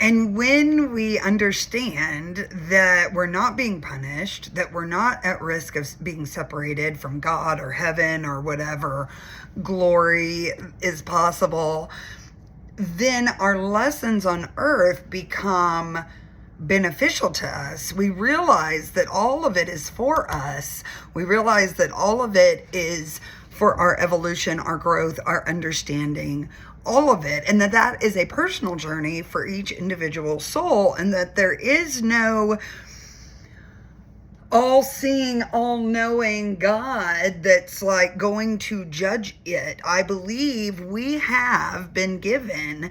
And when we understand that we're not being punished, that we're not at risk of being separated from God or heaven or whatever glory is possible, then our lessons on earth become beneficial to us. We realize that all of it is for us. We realize that all of it is for our evolution, our growth, our understanding, all of it, and that is a personal journey for each individual soul, and that there is no all-seeing, all-knowing God that's like going to judge it. I believe we have been given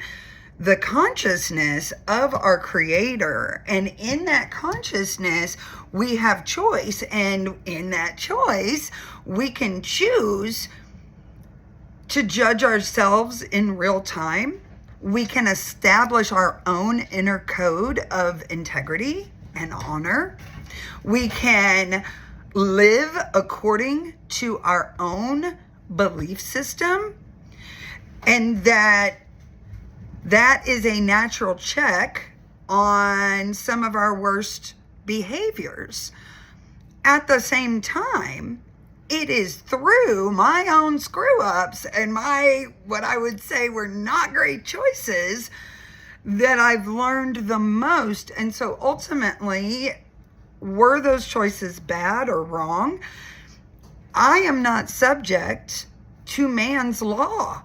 the consciousness of our Creator, and in that consciousness we have choice, and in that choice we can choose to judge ourselves in real time. We can establish our own inner code of integrity and honor. We can live according to our own belief system, and that is a natural check on some of our worst behaviors. At the same time, it is through my own screw-ups and my, what I would say were not great choices, that I've learned the most. And so ultimately, were those choices bad or wrong? I am not subject to man's law.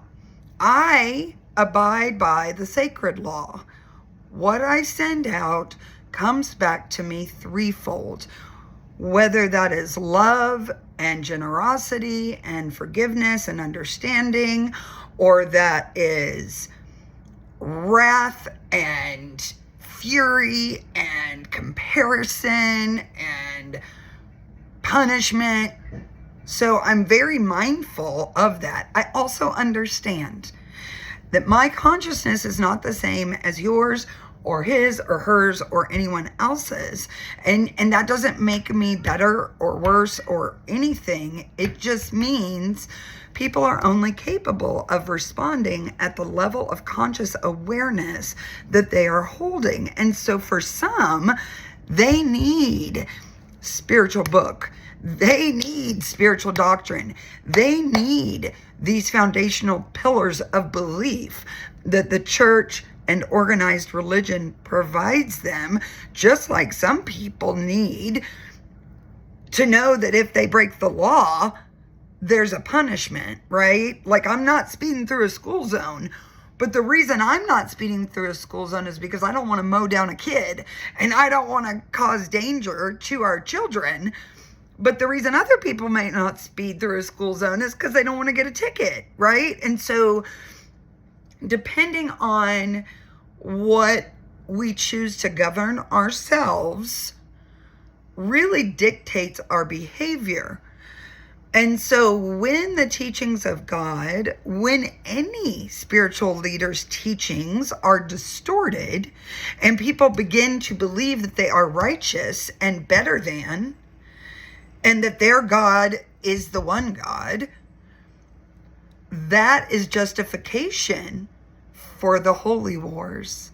I abide by the sacred law. What I send out comes back to me threefold, whether that is love and generosity and forgiveness and understanding, or that is wrath and fury and comparison and punishment. So I'm very mindful of that. I also understand that my consciousness is not the same as yours or his or hers or anyone else's. And that doesn't make me better or worse or anything. It just means people are only capable of responding at the level of conscious awareness that they are holding. And so for some, they need spiritual book. They need spiritual doctrine. They need these foundational pillars of belief that the church and organized religion provides them, just like some people need to know that if they break the law, there's a punishment, right? Like, I'm not speeding through a school zone, but the reason I'm not speeding through a school zone is because I don't want to mow down a kid, and I don't want to cause danger to our children. But the reason other people may not speed through a school zone is because they don't want to get a ticket, right? And so depending on what we choose to govern ourselves really dictates our behavior. And so when the teachings of God, when any spiritual leader's teachings are distorted and people begin to believe that they are righteous and better than, and that their God is the one God, that is justification for the holy wars.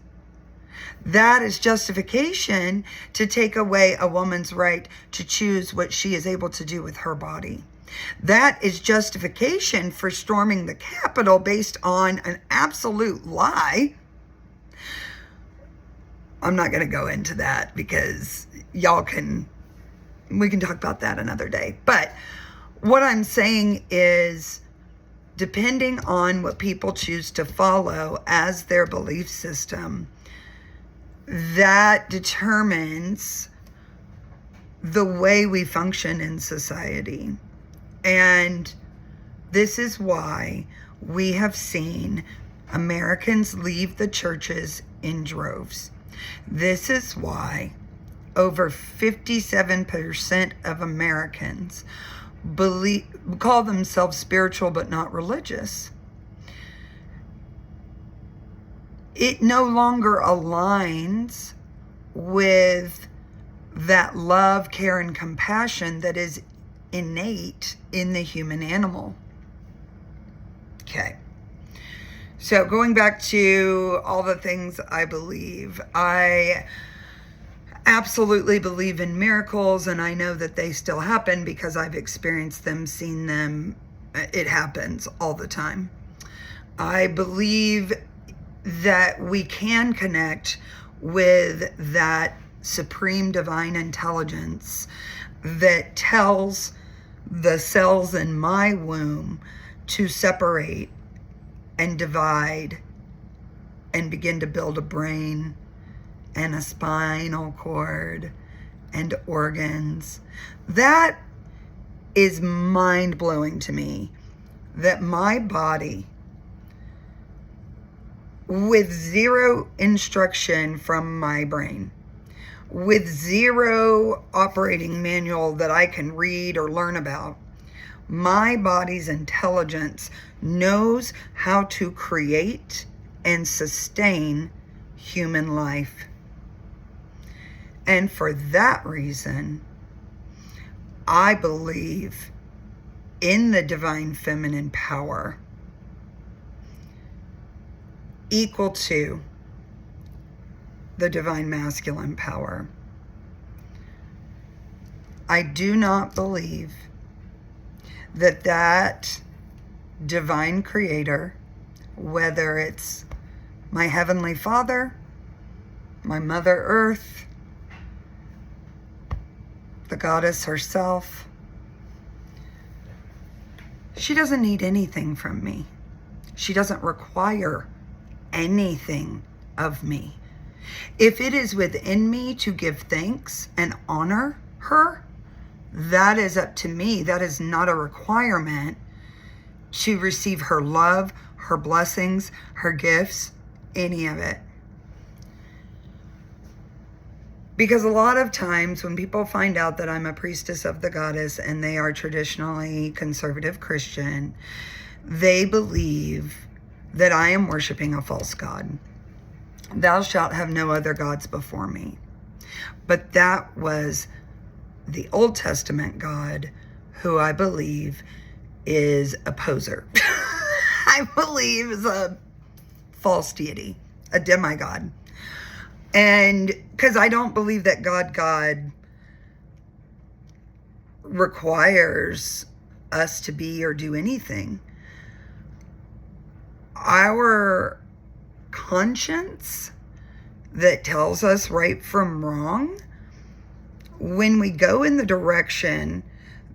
That is justification to take away a woman's right to choose what she is able to do with her body. That is justification for storming the Capitol based on an absolute lie. I'm not going to go into that because we can talk about that another day. But what I'm saying is, depending on what people choose to follow as their belief system, that determines the way we function in society. And this is why we have seen Americans leave the churches in droves. This is why over 57% of Americans call themselves spiritual but not religious. It no longer aligns with that love, care, and compassion that is innate in the human animal. Okay. So going back to all the things I believe, I absolutely believe in miracles, and I know that they still happen because I've experienced them, seen them. It happens all the time. I believe that we can connect with that supreme divine intelligence that tells the cells in my womb to separate and divide and begin to build a brain and a spinal cord and organs. That is mind-blowing to me, that my body, with zero instruction from my brain, with zero operating manual that I can read or learn about, my body's intelligence knows how to create and sustain human life. And for that reason, I believe in the divine feminine power equal to the divine masculine power. I do not believe that divine creator, whether it's my heavenly Father, my Mother Earth, the goddess herself, she doesn't need anything from me. She doesn't require anything of me. If it is within me to give thanks and honor her, that is up to me. That is not a requirement to receive her love, her blessings, her gifts, any of it. Because a lot of times when people find out that I'm a priestess of the goddess and they are traditionally conservative Christian, they believe that I am worshiping a false god. Thou shalt have no other gods before me. But that was the Old Testament God, who I believe is a poser. I believe is a false deity, a demigod. And because I don't believe that God requires us to be or do anything. Our conscience that tells us right from wrong, when we go in the direction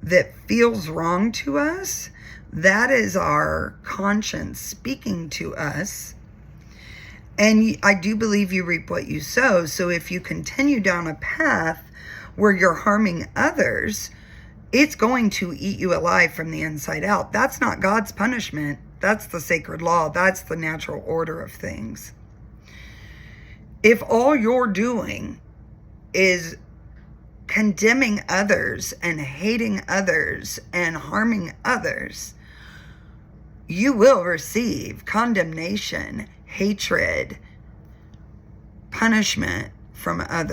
that feels wrong to us, that is our conscience speaking to us. And I do believe you reap what you sow. So if you continue down a path where you're harming others, it's going to eat you alive from the inside out. That's not God's punishment. That's the sacred law. That's the natural order of things. If all you're doing is condemning others and hating others and harming others, you will receive condemnation, hatred, punishment from others.